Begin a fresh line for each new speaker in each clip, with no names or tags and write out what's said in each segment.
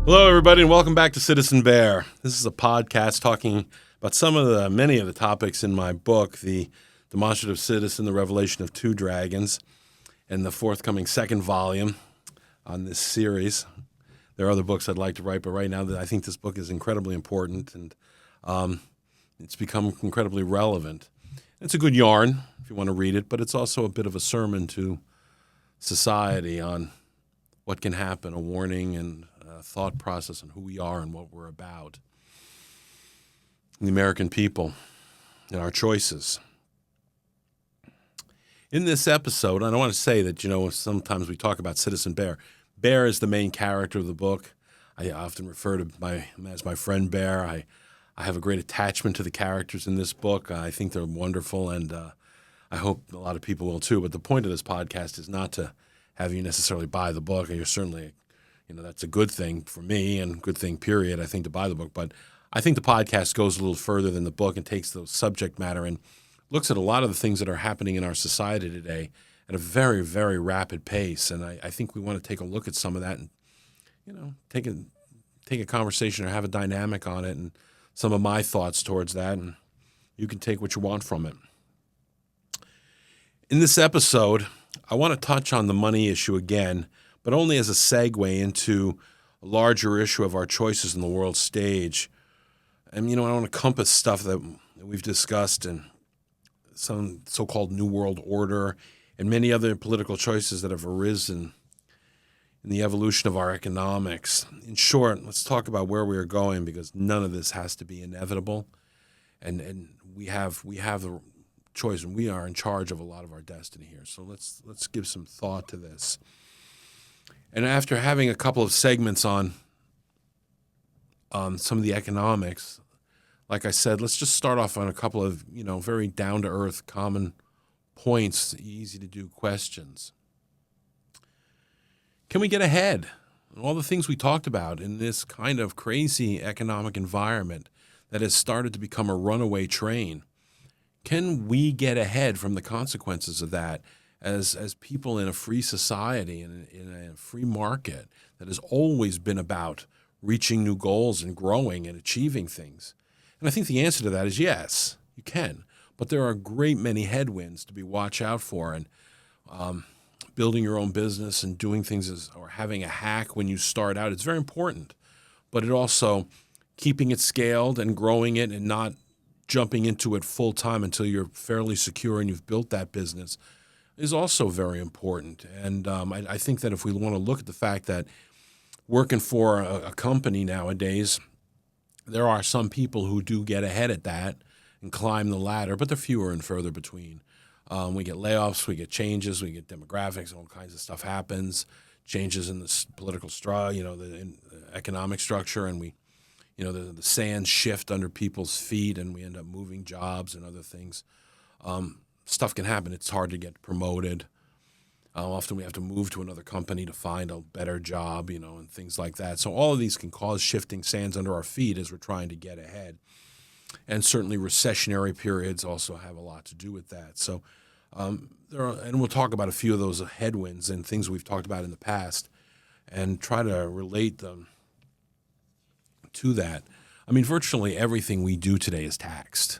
Hello, everybody, and welcome back to Citizen Bear. This is a podcast talking about many of the topics in my book, The Demonstrative Citizen, The Revelation of Two Dragons, and the forthcoming second volume on this series. There are other books I'd like to write, but right now I think this book is incredibly important, and it's become incredibly relevant. It's a good yarn if you want to read it, but it's also a bit of a sermon to society on what can happen, a warning and thought process on who we are and what we're about, the American people and our choices. In this episode, and I want to say that, sometimes we talk about Citizen Bear. Bear is the main character of the book. I often refer to him as my friend Bear. I have a great attachment to the characters in this book. I think they're wonderful, and I hope a lot of people will too. But the point of this podcast is not to have you necessarily buy the book. You're certainly that's a good thing for me and good thing, period, I think, to buy the book. But I think the podcast goes a little further than the book and takes the subject matter and looks at a lot of the things that are happening in our society today at a very, very rapid pace. And I think we want to take a look at some of that and, take a conversation or have a dynamic on it and some of my thoughts towards that. And you can take what you want from it. In this episode, I want to touch on the money issue again, but only as a segue into a larger issue of our choices in the world stage. And, I want to compass stuff that we've discussed and some so-called New World Order and many other political choices that have arisen in the evolution of our economics. In short, let's talk about where we are going, because none of this has to be inevitable. And we have the choice, and we are in charge of a lot of our destiny here. So let's give some thought to this. And after having a couple of segments on some of the economics, like I said, let's just start off on a couple of, very down-to-earth, common points, easy-to-do questions. Can we get ahead? All the things we talked about in this kind of crazy economic environment that has started to become a runaway train, can we get ahead from the consequences of that? As people in a free society and in a free market that has always been about reaching new goals and growing and achieving things? And I think the answer to that is yes, you can. But there are a great many headwinds to be watched out for, and building your own business and doing things or having a hack when you start out, it's very important. But it also, keeping it scaled and growing it and not jumping into it full time until you're fairly secure and you've built that business is also very important. And I think that if we want to look at the fact that working for a company nowadays, there are some people who do get ahead at that and climb the ladder, but they're fewer and further between. We get layoffs, we get changes, we get demographics, all kinds of stuff happens, changes in the political structure, the economic structure, and the sands shift under people's feet, and we end up moving jobs and other things. Stuff can happen. It's hard to get promoted. Often we have to move to another company to find a better job, and things like that. So all of these can cause shifting sands under our feet as we're trying to get ahead. And certainly recessionary periods also have a lot to do with that. So and we'll talk about a few of those headwinds and things we've talked about in the past and try to relate them to that. I mean, virtually everything we do today is taxed.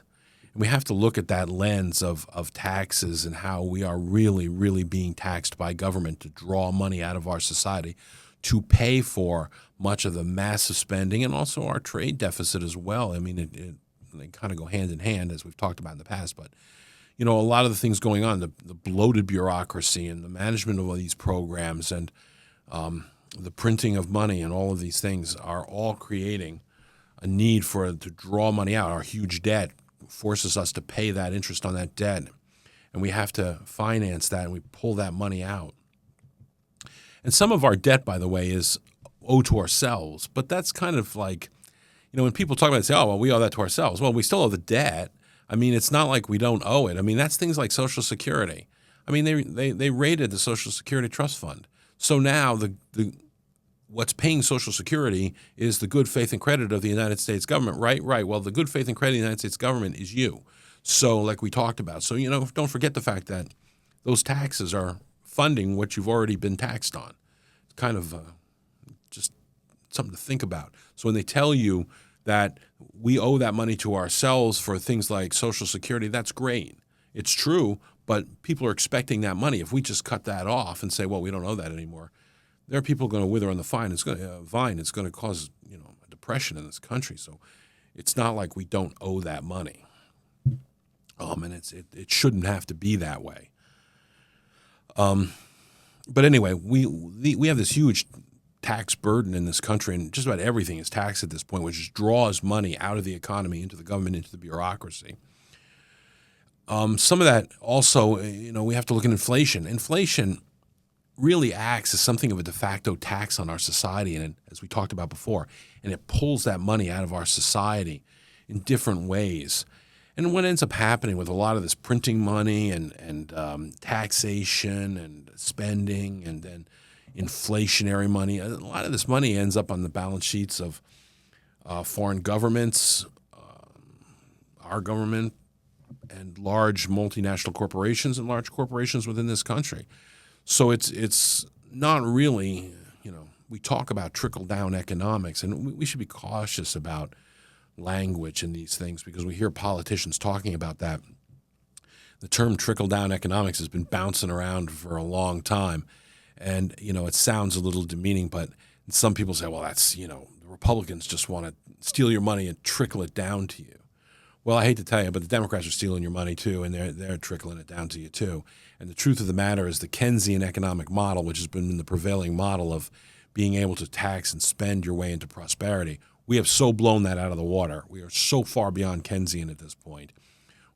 And we have to look at that lens of taxes and how we are really, really being taxed by government to draw money out of our society to pay for much of the massive spending and also our trade deficit as well. I mean, they kind of go hand in hand, as we've talked about in the past. But, a lot of the things going on, the bloated bureaucracy and the management of all these programs and the printing of money and all of these things are all creating a need to draw money out. Our huge debt forces us to pay that interest on that debt, and we have to finance that, and we pull that money out. And some of our debt, by the way, is owed to ourselves, but that's kind of like, when people talk about it, say, oh, well, we owe that to ourselves. Well, we still owe the debt. I mean, it's not like we don't owe it. I mean, that's things like Social Security. I mean, they raided the Social Security Trust Fund. So now what's paying Social Security is the good faith and credit of the United States government, right? Right. Well, the good faith and credit of the United States government is you. So like we talked about. So, don't forget the fact that those taxes are funding what you've already been taxed on. It's kind of something to think about. So when they tell you that we owe that money to ourselves for things like Social Security, that's great. It's true, but people are expecting that money. If we just cut that off and say, well, we don't owe that anymore, there are people going to wither on the vine. It's going to cause a depression in this country. So it's not like we don't owe that money. And it shouldn't have to be that way. But anyway, we have this huge tax burden in this country, and just about everything is taxed at this point, which just draws money out of the economy, into the government, into the bureaucracy. Some of that also, we have to look at inflation. Inflation really acts as something of a de facto tax on our society, and as we talked about before, and it pulls that money out of our society in different ways. And what ends up happening with a lot of this printing money and taxation and spending and then inflationary money, a lot of this money ends up on the balance sheets of foreign governments, our government, and large multinational corporations and large corporations within this country. So it's not really, we talk about trickle-down economics, and we should be cautious about language in these things because we hear politicians talking about that. The term trickle-down economics has been bouncing around for a long time, and, it sounds a little demeaning, but some people say, well, that's, the Republicans just want to steal your money and trickle it down to you. Well, I hate to tell you, but the Democrats are stealing your money too, and they're trickling it down to you too. And the truth of the matter is the Keynesian economic model, which has been the prevailing model of being able to tax and spend your way into prosperity, we have so blown that out of the water. We are so far beyond Keynesian at this point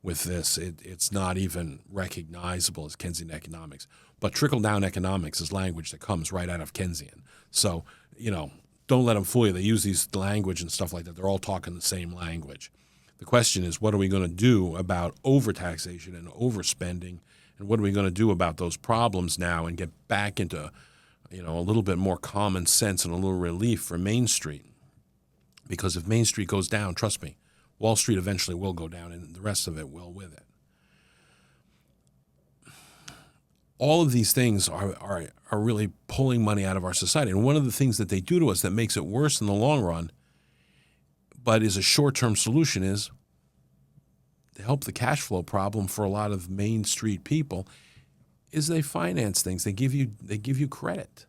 with this. It's not even recognizable as Keynesian economics. But trickle-down economics is language that comes right out of Keynesian. So, don't let them fool you. They use these language and stuff like that. They're all talking the same language. The question is, what are we going to do about overtaxation and overspending, and what are we going to do about those problems now and get back into, a little bit more common sense and a little relief for Main Street? Because if Main Street goes down, trust me, Wall Street eventually will go down, and the rest of it will with it. All of these things are really pulling money out of our society. And one of the things that they do to us that makes it worse in the long run, but is a short-term solution, is to help the cash flow problem for a lot of Main Street people, is they finance things. They give you credit.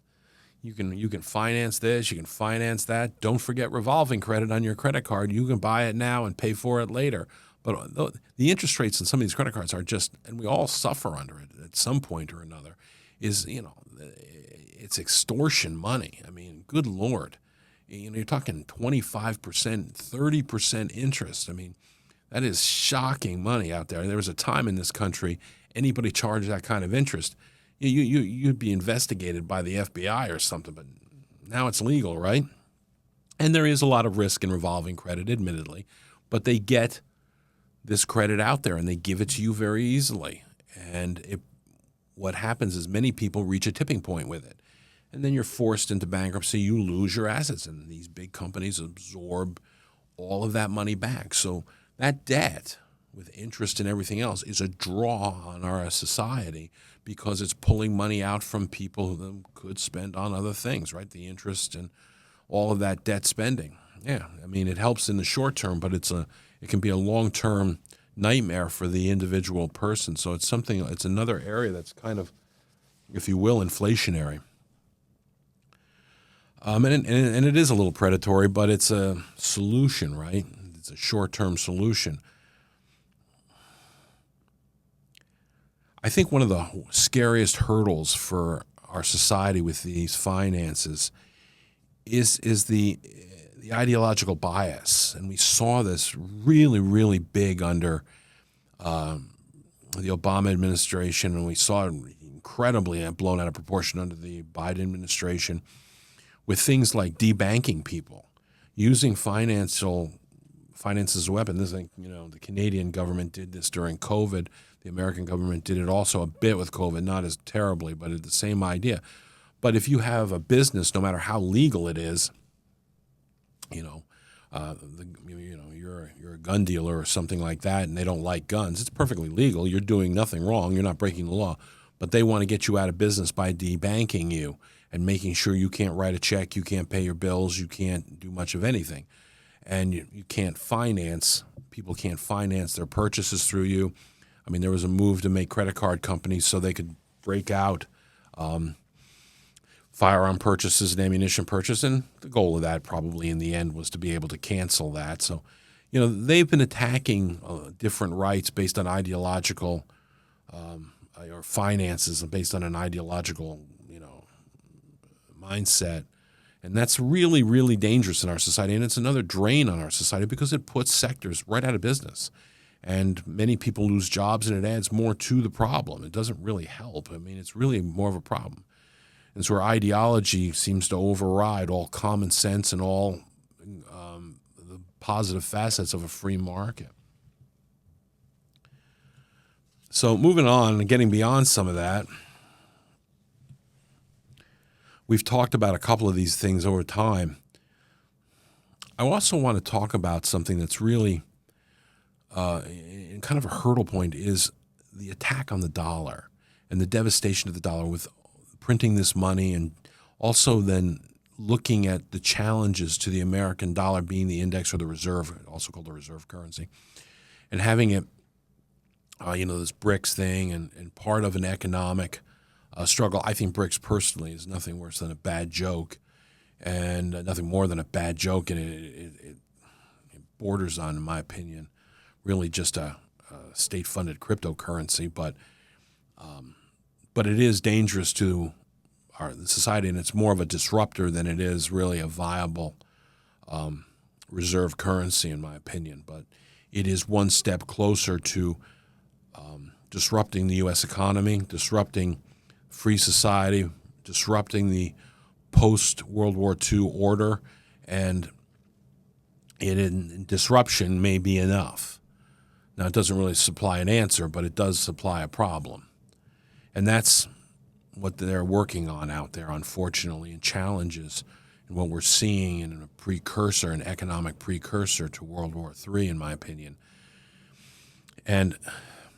You can finance this, you can finance that. Don't forget revolving credit on your credit card. You can buy it now and pay for it later. But the interest rates on some of these credit cards are just, and we all suffer under it at some point or another, is, it's extortion money. I mean, good Lord. You're talking 25%, 30% interest. I mean, that is shocking money out there. There was a time in this country, anybody charged that kind of interest, you'd be investigated by the FBI or something, but now it's legal, right? And there is a lot of risk in revolving credit, admittedly, but they get this credit out there and they give it to you very easily. And what happens is many people reach a tipping point with it. And then you're forced into bankruptcy, you lose your assets, and these big companies absorb all of that money back. So that debt, with interest and everything else, is a draw on our society because it's pulling money out from people who could spend on other things, right? The interest and all of that debt spending. Yeah, I mean, it helps in the short term, but it can be a long-term nightmare for the individual person. So it's another area that's kind of, if you will, inflationary. And it is a little predatory, but it's a solution, right? It's a short-term solution. I think one of the scariest hurdles for our society with these finances is the ideological bias, and we saw this really, really big under the Obama administration, and we saw it incredibly blown out of proportion under the Biden administration, with things like debanking people, using finance as a weapon. This, the Canadian government did this during COVID. The American government did it also a bit with COVID, not as terribly, but it's the same idea. But if you have a business, no matter how legal it is, you're a gun dealer or something like that, and they don't like guns, it's perfectly legal. You're doing nothing wrong. You're not breaking the law. But they want to get you out of business by debanking you. and making sure you can't write a check, you can't pay your bills, you can't do much of anything. And you can't finance, people can't finance their purchases through you. I mean, there was a move to make credit card companies so they could break out firearm purchases and ammunition purchase, and the goal of that probably in the end was to be able to cancel that. So, they've been attacking different rights based on ideological or finances based on an ideological, mindset. And that's really, really dangerous in our society. And it's another drain on our society because it puts sectors right out of business. And many people lose jobs, and it adds more to the problem. It doesn't really help. I mean, it's really more of a problem. And so our ideology seems to override all common sense and all the positive facets of a free market. So moving on and getting beyond some of that, we've talked about a couple of these things over time. I also want to talk about something that's really kind of a hurdle point is the attack on the dollar and the devastation of the dollar with printing this money, and also then looking at the challenges to the American dollar being the index or the reserve, also called the reserve currency, and having it, this BRICS thing and part of an economic struggle. I think BRICS personally is nothing worse than a bad joke, and nothing more than a bad joke, and it borders on, in my opinion, really just a state-funded cryptocurrency. But it is dangerous to our society, and it's more of a disruptor than it is really a viable reserve currency, in my opinion. But it is one step closer to disrupting the U.S. economy, disrupting free society, disrupting the post-World War II order, and disruption may be enough. Now, it doesn't really supply an answer, but it does supply a problem. And that's what they're working on out there, unfortunately, and challenges and what we're seeing in a precursor, an economic precursor to World War III, in my opinion. And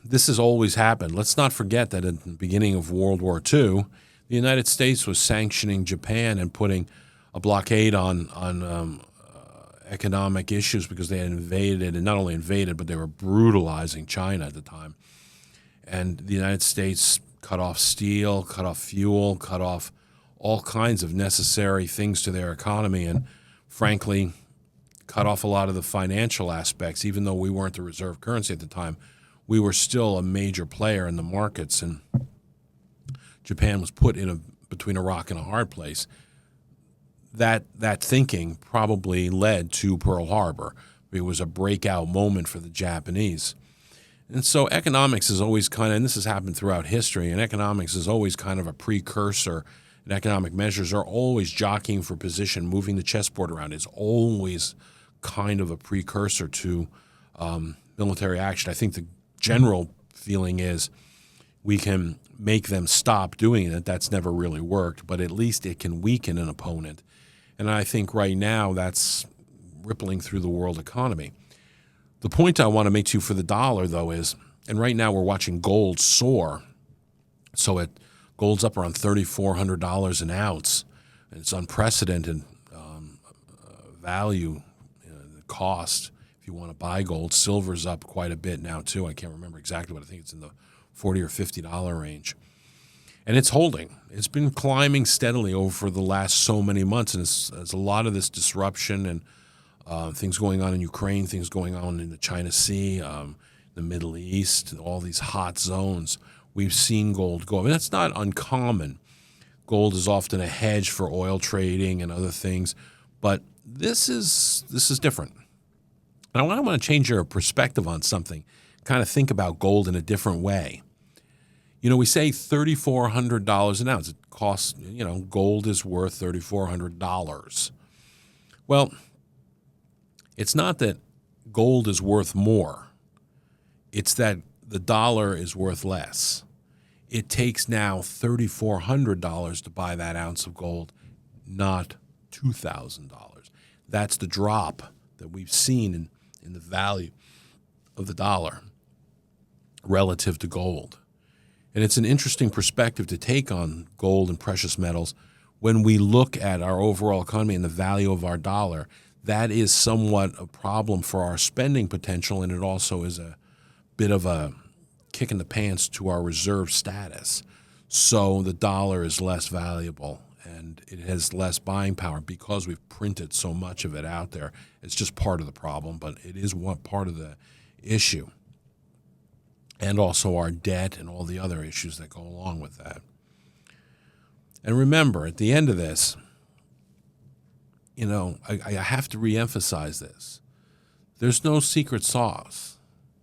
this has always happened. Let's not forget that at the beginning of World War II, the United States was sanctioning Japan and putting a blockade on economic issues because they had invaded, and not only invaded, but they were brutalizing China at the time. And the United States cut off steel, cut off fuel, cut off all kinds of necessary things to their economy, and frankly, cut off a lot of the financial aspects. Even though we weren't the reserve currency at the time, we were still a major player in the markets, and Japan was put between a rock and a hard place. That thinking probably led to Pearl Harbor. It was a breakout moment for the Japanese. And so economics is always and this has happened throughout history, and economics is always kind of a precursor, and economic measures are always jockeying for position, moving the chessboard around. It's always kind of a precursor to military action. I think the general feeling is we can make them stop doing it. That's never really worked, but at least it can weaken an opponent. And I think right now that's rippling through the world economy. The point I want to make to you for the dollar, though, is, and right now we're watching gold soar. So gold's up around $3,400 an ounce. And it's unprecedented value, the cost. If you want to buy gold, silver's up quite a bit now too. I can't remember exactly, but I think it's in the $40 or $50 range. And it's holding. It's been climbing steadily over the last so many months, and it's a lot of this disruption and things going on in Ukraine, things going on in the China Sea, the Middle East, all these hot zones. We've seen gold go up. And that's not uncommon. Gold is often a hedge for oil trading and other things, but this is different. And I want to change your perspective on something, kind of think about gold in a different way. We say $3,400 an ounce. It costs, gold is worth $3,400. Well, it's not that gold is worth more. It's that the dollar is worth less. It takes now $3,400 to buy that ounce of gold, not $2,000. That's the drop that we've seen in the value of the dollar relative to gold. And it's an interesting perspective to take on gold and precious metals when we look at our overall economy and the value of our dollar, that is somewhat a problem for our spending potential, and it also is a bit of a kick in the pants to our reserve status. So the dollar is less valuable and it has less buying power because we've printed so much of it out there. It's just part of the problem, but it is one part of the issue. And also our debt and all the other issues that go along with that. And remember, at the end of this, I have to reemphasize this. There's no secret sauce.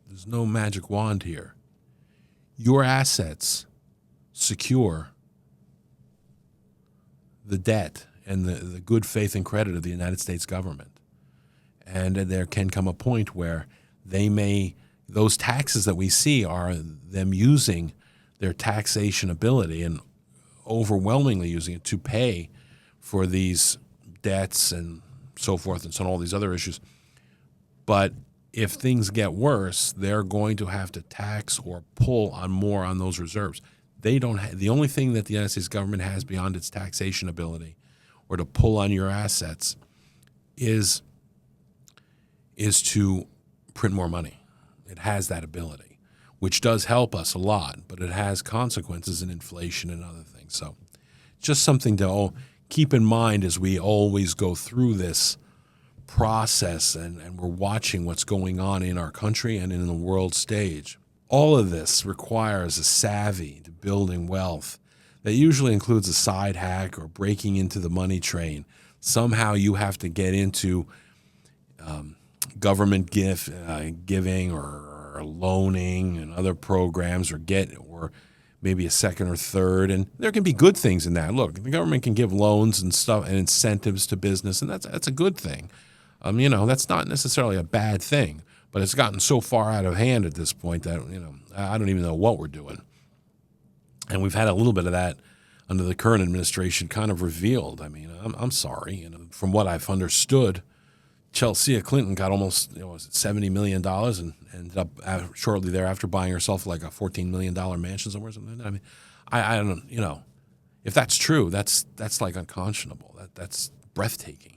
There's no magic wand here. Your assets secure the debt and the good faith and credit of the United States government. And there can come a point where those taxes that we see are them using their taxation ability and overwhelmingly using it to pay for these debts and so forth and so on, all these other issues. But if things get worse, they're going to have to tax or pull on more on those reserves. They don't the only thing that the United States government has beyond its taxation ability or to pull on your assets is to print more money. It has that ability, which does help us a lot, but it has consequences in inflation and other things. So just something to keep in mind as we always go through this process and we're watching what's going on in our country and in the world stage. All of this requires a savvy to building wealth that usually includes a side hack or breaking into the money train. Somehow you have to get into government giving or loaning and other programs or maybe a second or third. And there can be good things in that. Look, the government can give loans and stuff and incentives to business, and that's a good thing. That's not necessarily a bad thing, but it's gotten so far out of hand at this point that, I don't even know what we're doing. And we've had a little bit of that under the current administration kind of revealed. I'm sorry. From what I've understood, Chelsea Clinton got almost $70 million and ended up shortly thereafter buying herself like a $14 million mansion somewhere. Something. I don't know. If that's true, that's like unconscionable. That's breathtaking.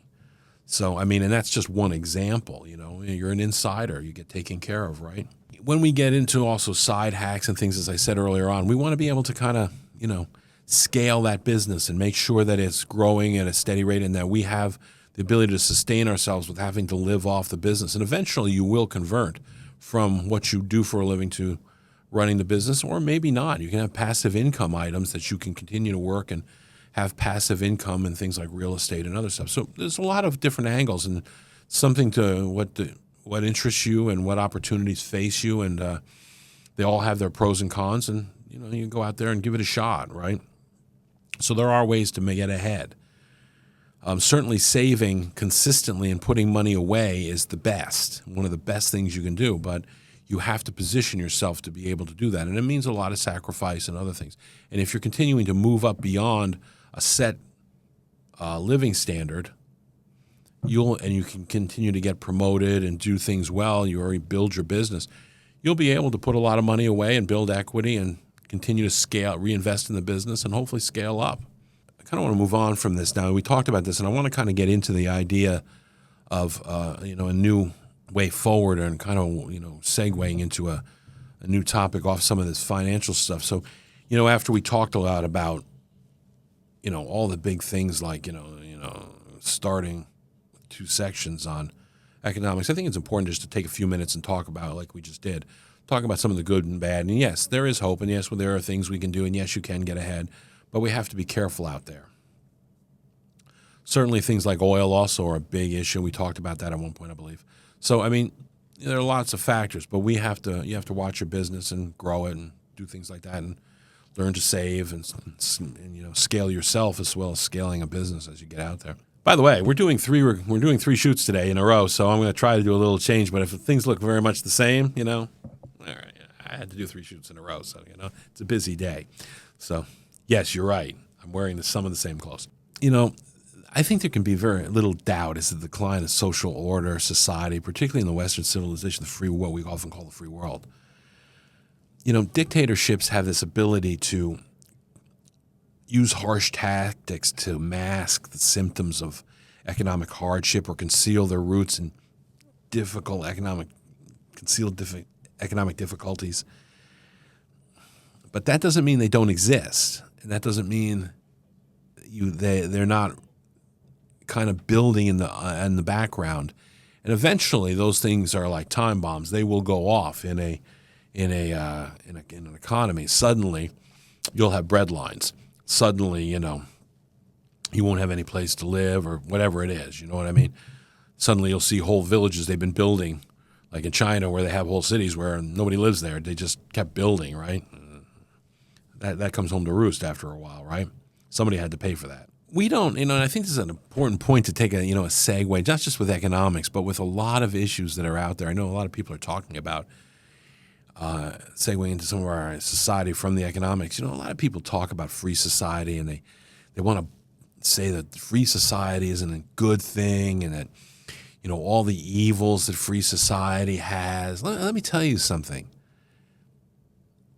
So, and that's just one example. You're an insider. You get taken care of, right? When we get into also side hacks and things, as I said earlier on, we want to be able to kind of, scale that business and make sure that it's growing at a steady rate and that we have the ability to sustain ourselves with having to live off the business. And eventually you will convert from what you do for a living to running the business, or maybe not. You can have passive income items that you can continue to work and have passive income and things like real estate and other stuff. So there's a lot of different angles and something to what interests you and what opportunities face you. And they all have their pros and cons, and you can go out there and give it a shot, right? So there are ways to get ahead. Certainly saving consistently and putting money away is the best, one of the best things you can do, but you have to position yourself to be able to do that. And it means a lot of sacrifice and other things. And if you're continuing to move up beyond a set living standard, you can continue to get promoted and do things well, you already build your business, you'll be able to put a lot of money away and build equity and continue to scale, reinvest in the business, and hopefully scale up. I kind of want to move on from this now. We talked about this, and I want to kind of get into the idea of a new way forward and kind of segueing into a new topic off some of this financial stuff. So, after we talked a lot about all the big things like starting with 2 sections on economics, I think it's important just to take a few minutes and talk about, like we just did, talk about some of the good and bad. And yes, there is hope, and yes, there are things we can do, and yes, you can get ahead. But we have to be careful out there. Certainly things like oil also are a big issue. We talked about that at one point, I believe. So, there are lots of factors, but you have to watch your business and grow it and do things like that and learn to save and scale yourself as well as scaling a business as you get out there. By the way, we're doing 3 shoots today in a row, so I'm going to try to do a little change, but if things look very much the same, all right, I had to do 3 shoots in a row, so it's a busy day. So, yes, you're right. I'm wearing some of the same clothes. I think there can be very little doubt as to the decline of social order, society, particularly in the Western civilization, what we often call the free world. Dictatorships have this ability to use harsh tactics to mask the symptoms of economic hardship or conceal their roots in economic difficulties. But that doesn't mean they don't exist, and that doesn't mean they're not kind of building in the background. And eventually, those things are like time bombs. They will go off in an economy. Suddenly, you'll have bread lines. Suddenly, you won't have any place to live or whatever it is. You know what I mean? Suddenly, you'll see whole villages they've been building, like in China, where they have whole cities where nobody lives there. They just kept building, right? That comes home to roost after a while, right? Somebody had to pay for that. We don't, and I think this is an important point to take a segue, not just with economics, but with a lot of issues that are out there. I know a lot of people are talking about segueing into some of our society from the economics. A lot of people talk about free society, and they want to say that free society isn't a good thing, and that all the evils that free society has. Let me tell you something.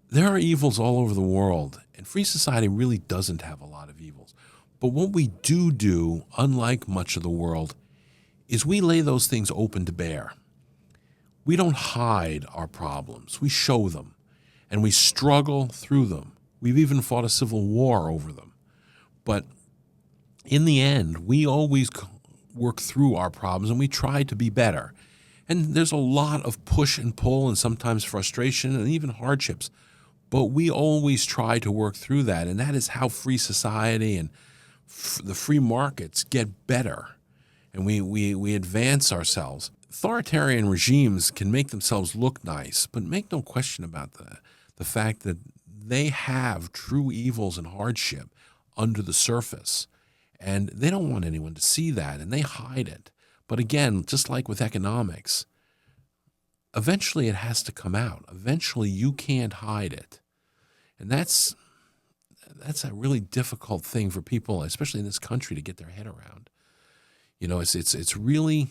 There are evils all over the world, and free society really doesn't have a lot of evils. But what we do, unlike much of the world, is we lay those things open to bear. We don't hide our problems. We show them, and we struggle through them. We've even fought a civil war over them. But in the end, we always work through our problems, and we try to be better. And there's a lot of push and pull and sometimes frustration and even hardships. But we always try to work through that, and that is how free society and the free markets get better, and we advance ourselves. Authoritarian regimes can make themselves look nice, but make no question about the fact that they have true evils and hardship under the surface, and they don't want anyone to see that, and they hide it. But again, just like with economics, eventually it has to come out. Eventually you can't hide it. And that's a really difficult thing for people, especially in this country, to get their head around. It's really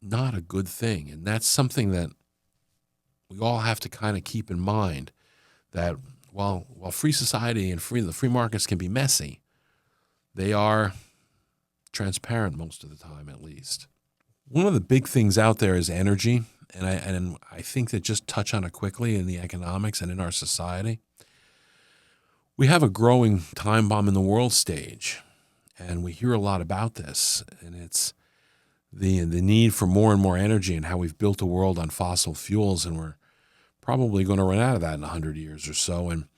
not a good thing, and that's something that we all have to kind of keep in mind. That while free society and the free markets can be messy, they are transparent most of the time, at least. One of the big things out there is energy, and I think that just touch on it quickly in the economics and in our society. We have a growing time bomb in the world stage, and we hear a lot about this, and it's the need for more and more energy and how we've built a world on fossil fuels, and we're probably going to run out of that in 100 years or so, and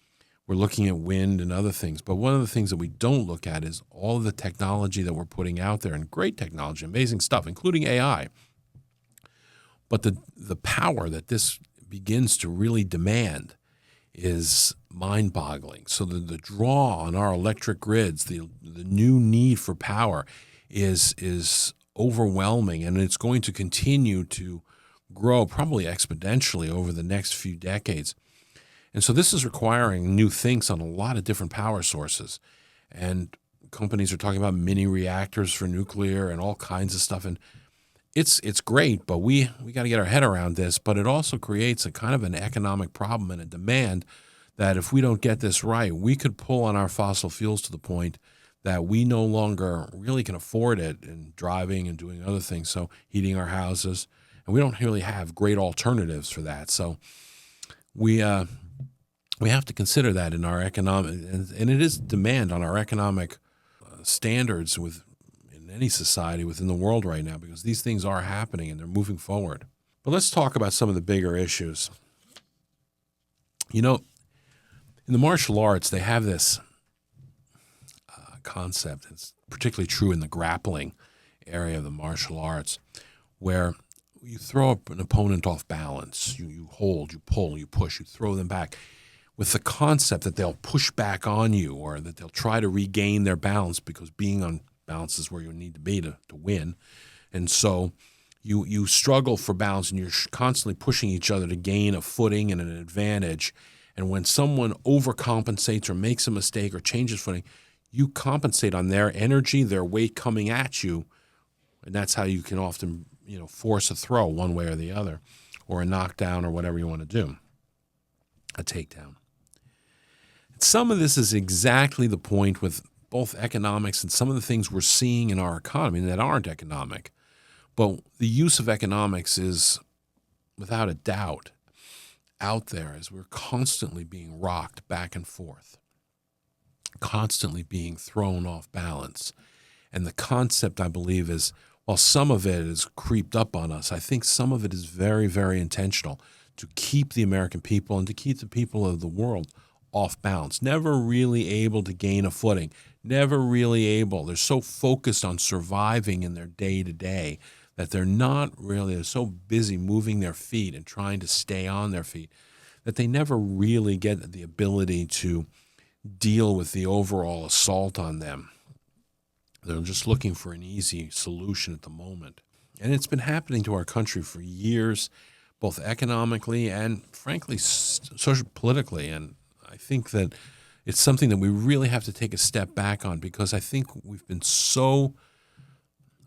we're looking at wind and other things. But one of the things that we don't look at is all of the technology that we're putting out there, and great technology, amazing stuff, including AI. But the power that this begins to really demand is mind-boggling. So the draw on our electric grids, the new need for power is overwhelming, and it's going to continue to grow probably exponentially over the next few decades. And so this is requiring new things on a lot of different power sources. And companies are talking about mini reactors for nuclear and all kinds of stuff. And it's great, but we got to get our head around this. But it also creates a kind of an economic problem and a demand that if we don't get this right, we could pull on our fossil fuels to the point that we no longer really can afford it in driving and doing other things, so heating our houses. And we don't really have great alternatives for that. So we have to consider that in our economic, and it is demand on our economic standards in any society within the world right now, because these things are happening and they're moving forward. But let's talk about some of the bigger issues. In the martial arts, they have this concept. It's particularly true in the grappling area of the martial arts, where you throw an opponent off balance. You hold, you pull, you push, you throw them back, with the concept that they'll push back on you, or that they'll try to regain their balance, because being on balance is where you need to be to win. And so you struggle for balance, and you're constantly pushing each other to gain a footing and an advantage. And when someone overcompensates or makes a mistake or changes footing, you compensate on their energy, their weight coming at you, and that's how you can often force a throw one way or the other, or a knockdown, or whatever you want to do, a takedown. Some of this is exactly the point with both economics and some of the things we're seeing in our economy that aren't economic. But the use of economics is, without a doubt, out there as we're constantly being rocked back and forth, constantly being thrown off balance. And the concept, I believe, is, while some of it is creeped up on us, I think some of it is very, very intentional to keep the American people and to keep the people of the world off balance, never really able to gain a footing, never really able. They're so focused on surviving in their day-to-day that they're so busy moving their feet and trying to stay on their feet that they never really get the ability to deal with the overall assault on them. They're just looking for an easy solution at the moment. And it's been happening to our country for years, both economically and, frankly, social politically. And I think that it's something that we really have to take a step back on, because I think we've been so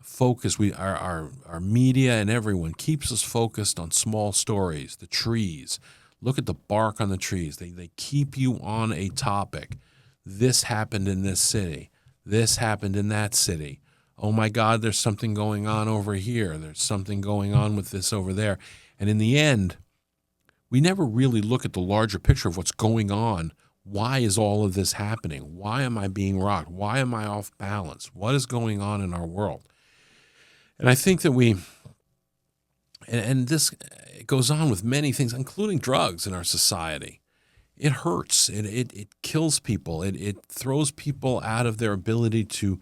focused. Our media and everyone keeps us focused on small stories, the trees. Look at the bark on the trees. They keep you on a topic. This happened in this city. This happened in that city. Oh my God, there's something going on over here. There's something going on with this over there. And in the end, we never really look at the larger picture of what's going on. Why is all of this happening? Why am I being rocked? Why am I off balance? What is going on in our world? And I think that and this goes on with many things, including drugs in our society. It hurts. It kills people. It throws people out of their ability to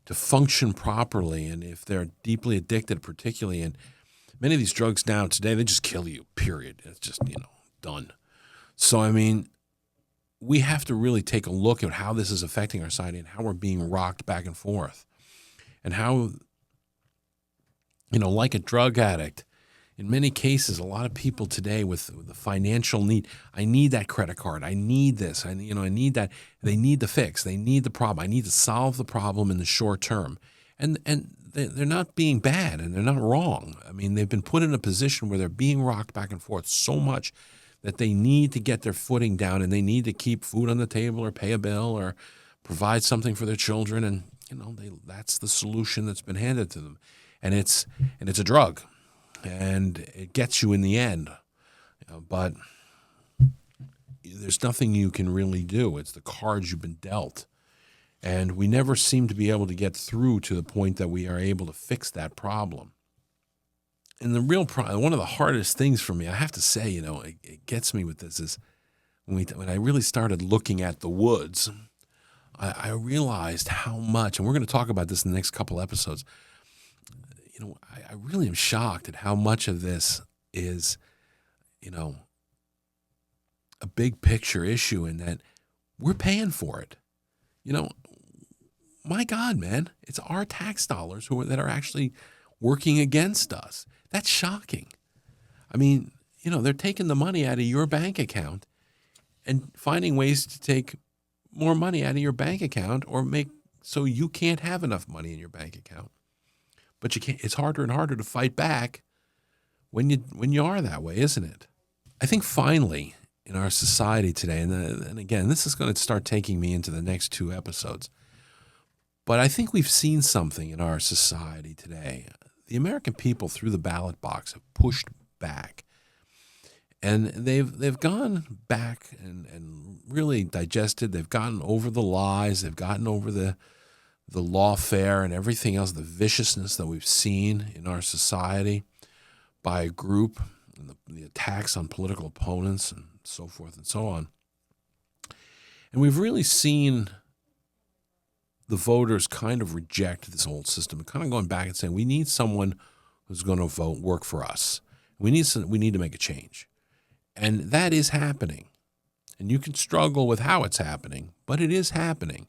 function properly. And if they're deeply addicted, particularly, and many of these drugs now today, they just kill you, period. It's just, done. So, I mean, we have to really take a look at how this is affecting our society and how we're being rocked back and forth. And how, like a drug addict, in many cases, a lot of people today with the financial need, I need that credit card. I need this. I need that. They need the fix. They need the problem. I need to solve the problem in the short term. And they're not being bad, and they're not wrong. I mean, they've been put in a position where they're being rocked back and forth so much that they need to get their footing down, and they need to keep food on the table or pay a bill or provide something for their children. And, that's the solution that's been handed to them. And it's a drug. And it gets you in the end, but there's nothing you can really do. It's the cards you've been dealt. And we never seem to be able to get through to the point that we are able to fix that problem. And the real problem, one of the hardest things for me, I have to say, it gets me with this, is when I really started looking at the woods, I realized how much, and we're going to talk about this in the next couple episodes, I really am shocked at how much of this is, a big picture issue, in that we're paying for it. My God, man, it's our tax dollars that are actually working against us. That's shocking. I mean, they're taking the money out of your bank account and finding ways to take more money out of your bank account or make so you can't have enough money in your bank account. But you can't. It's harder and harder to fight back when you are that way, isn't it? I think finally in our society today, and again, this is going to start taking me into the next two episodes, but I think we've seen something in our society today. The American people, through the ballot box, have pushed back, and they've gone back and really digested. They've gotten over the lies. They've gotten over the lawfare and everything else, the viciousness that we've seen in our society by a group, and the attacks on political opponents and so forth and so on. And we've really seen the voters kind of reject this old system and kind of going back and saying, we need someone who's going to work for us. We need to make a change. And that is happening. And you can struggle with how it's happening, but it is happening.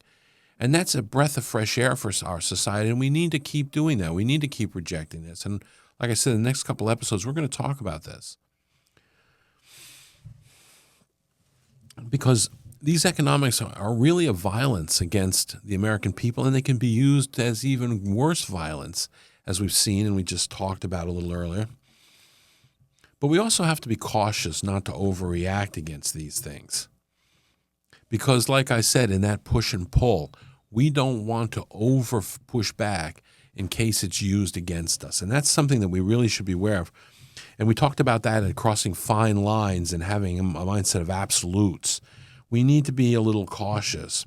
And that's a breath of fresh air for our society, and we need to keep doing that. We need to keep rejecting this. And like I said, in the next couple episodes, we're going to talk about this. Because these economics are really a violence against the American people, and they can be used as even worse violence, as we've seen and we just talked about a little earlier. But we also have to be cautious not to overreact against these things. Because like I said, in that push and pull, we don't want to over push back in case it's used against us. And that's something that we really should be aware of. And we talked about that at crossing fine lines and having a mindset of absolutes. We need to be a little cautious.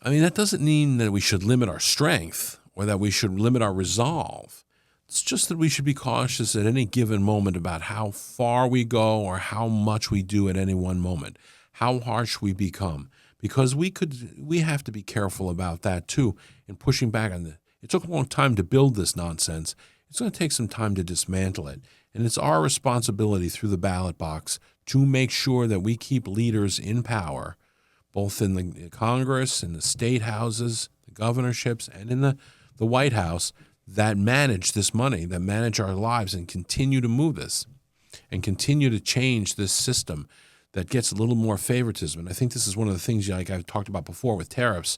I mean, that doesn't mean that we should limit our strength or that we should limit our resolve. It's just that we should be cautious at any given moment about how far we go or how much we do at any one moment, how harsh we become, because we have to be careful about that too in pushing back on it. It took a long time to build this nonsense. It's going to take some time to dismantle it, and it's our responsibility through the ballot box to make sure that we keep leaders in power, both in the Congress, in the state houses, the governorships, and in the White House, that manage this money, that manage our lives and continue to move this and continue to change this system that gets a little more favoritism. And I think this is one of the things, like I've talked about before with tariffs.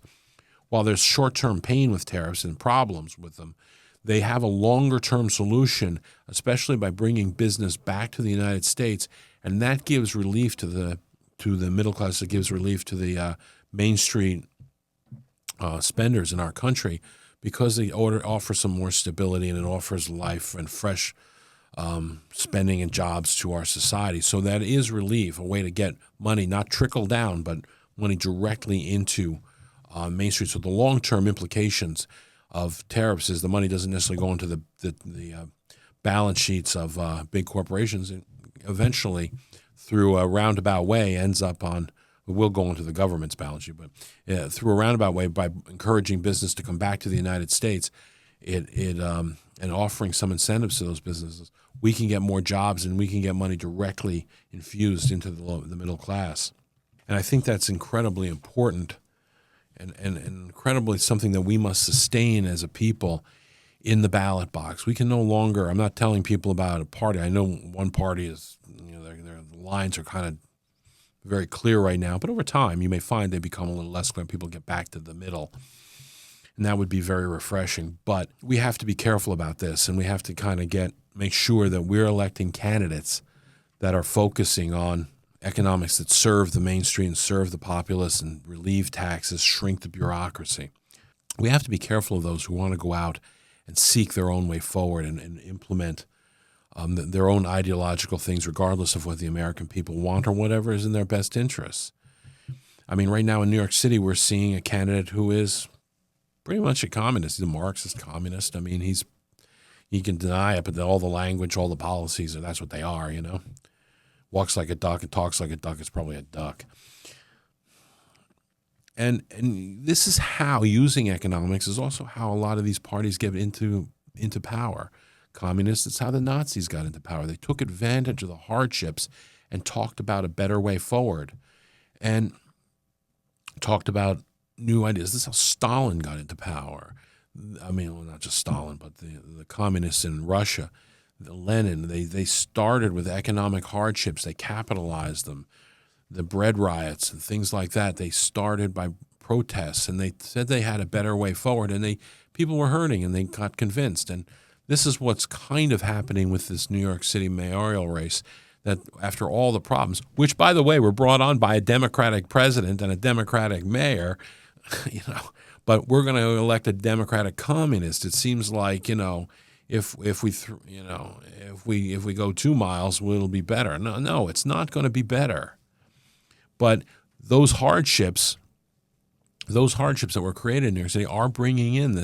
While there's short-term pain with tariffs and problems with them, they have a longer-term solution, especially by bringing business back to the United States, and that gives relief to the middle class. It gives relief to the Main Street spenders in our country, because they offer some more stability, and it offers life and fresh spending and jobs to our society. So that is relief, a way to get money not trickle down, but money directly into Main Street. So the long-term implications of tariffs is the money doesn't necessarily go into the balance sheets of big corporations. It eventually, through a roundabout way, ends up on, will go into the government's balance sheet, but through a roundabout way, by encouraging business to come back to the United States, and offering some incentives to those businesses, we can get more jobs and we can get money directly infused into the middle class. And I think that's incredibly important and incredibly something that we must sustain as a people in the ballot box. We can no longer, I'm not telling people about a party. I know one party is, their lines are kind of very clear right now, but over time you may find they become a little less clear. People get back to the middle, and that would be very refreshing. But we have to be careful about this, and we have to kind of make sure that we're electing candidates that are focusing on economics that serve the Main Street and serve the populace and relieve taxes, shrink the bureaucracy. We have to be careful of those who want to go out and seek their own way forward and implement their own ideological things, regardless of what the American people want or whatever is in their best interests. I mean, right now in New York City, we're seeing a candidate who is pretty much a communist. He's a Marxist communist. I mean, he can deny it, but all the language, all the policies, that's what they are, Walks like a duck and talks like a duck. It's probably a duck. And this is how using economics is also how a lot of these parties get into power. Communists, it's how the Nazis got into power. They took advantage of the hardships and talked about a better way forward and talked about new ideas. This is how Stalin got into power. I mean, well, not just Stalin, but the communists in Russia, Lenin, they started with economic hardships. They capitalized them. The bread riots and things like that, they started by protests, and they said they had a better way forward, and people were hurting, and they got convinced. And this is what's kind of happening with this New York City mayoral race, that after all the problems, which, by the way, were brought on by a Democratic president and a Democratic mayor, but we're going to elect a Democratic communist. It seems like, if we go 2 miles, it'll be better. No, it's not going to be better. But those hardships that were created in New York City are bringing in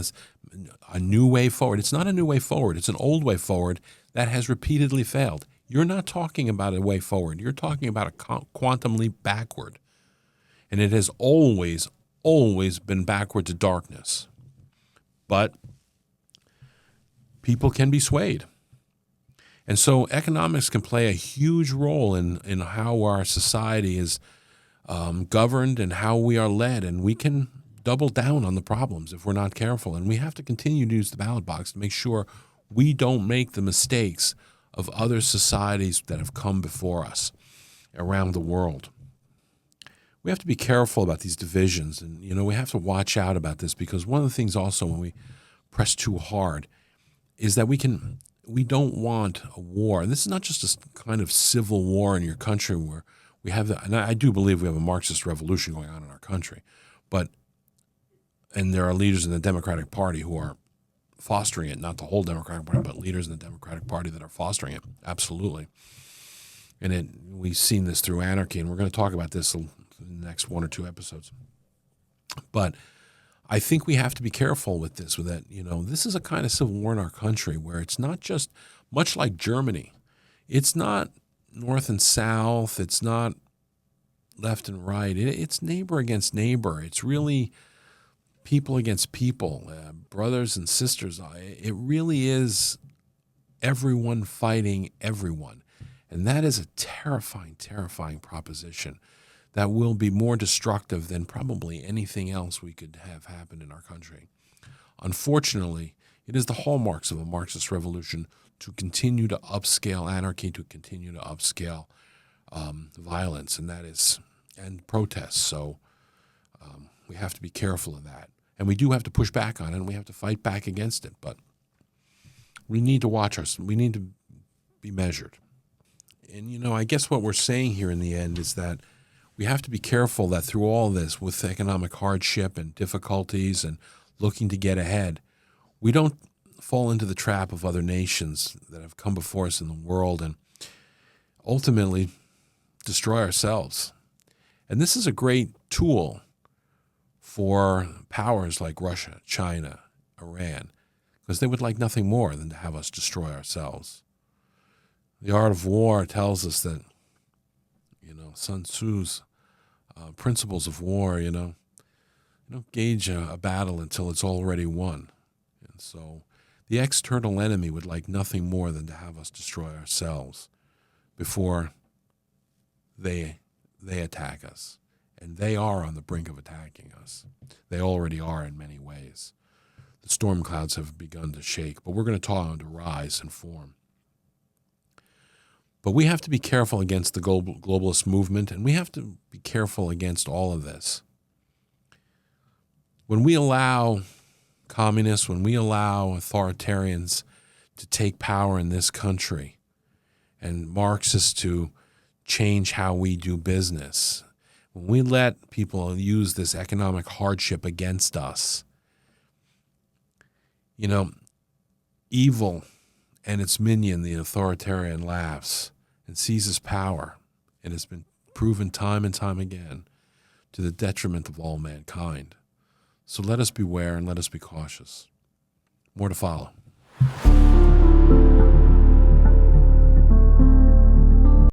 a new way forward. It's not a new way forward. It's an old way forward that has repeatedly failed. You're not talking about a way forward. You're talking about a quantum leap backward. And it has always been backward to darkness. But people can be swayed. And so economics can play a huge role in how our society is governed and how we are led, and we can double down on the problems if we're not careful. And we have to continue to use the ballot box to make sure we don't make the mistakes of other societies that have come before us around the world. We have to be careful about these divisions, and we have to watch out about this, because one of the things also when we press too hard is that we don't want a war. And this is not just a kind of civil war in your country where We have that, and I do believe we have a Marxist revolution going on in our country, and there are leaders in the Democratic Party who are fostering it, not the whole Democratic Party, but leaders in the Democratic Party that are fostering it, absolutely. And we've seen this through anarchy, and we're going to talk about this in the next 1 or 2 episodes. But I think we have to be careful with this, with that, this is a kind of civil war in our country where it's not just, much like Germany, it's not north and south, it's not left and right, it's neighbor against neighbor. It's really people against people, brothers and sisters. It really is everyone fighting everyone. And that is a terrifying, terrifying proposition that will be more destructive than probably anything else we could have happen in our country. Unfortunately, it is the hallmarks of a Marxist revolution to continue to upscale anarchy, to continue to upscale violence, and protests. So we have to be careful of that. And we do have to push back on it, and we have to fight back against it. But we need to watch we need to be measured. And, I guess what we're saying here in the end is that we have to be careful that through all this, with economic hardship and difficulties and looking to get ahead, we don't fall into the trap of other nations that have come before us in the world and ultimately destroy ourselves. And this is a great tool for powers like Russia, China, Iran, because they would like nothing more than to have us destroy ourselves. The Art of War tells us that, Sun Tzu's principles of war, you don't gauge a battle until it's already won. And so the external enemy would like nothing more than to have us destroy ourselves before they attack us. And they are on the brink of attacking us. They already are in many ways. The storm clouds have begun to shake, but we're going to talk on to rise and form. But we have to be careful against the globalist movement, and we have to be careful against all of this. When we allow communists, when we allow authoritarians to take power in this country and Marxists to change how we do business, when we let people use this economic hardship against us, evil and its minion, the authoritarian, laughs and seizes power, and has been proven time and time again to the detriment of all mankind. So let us beware and let us be cautious. More to follow.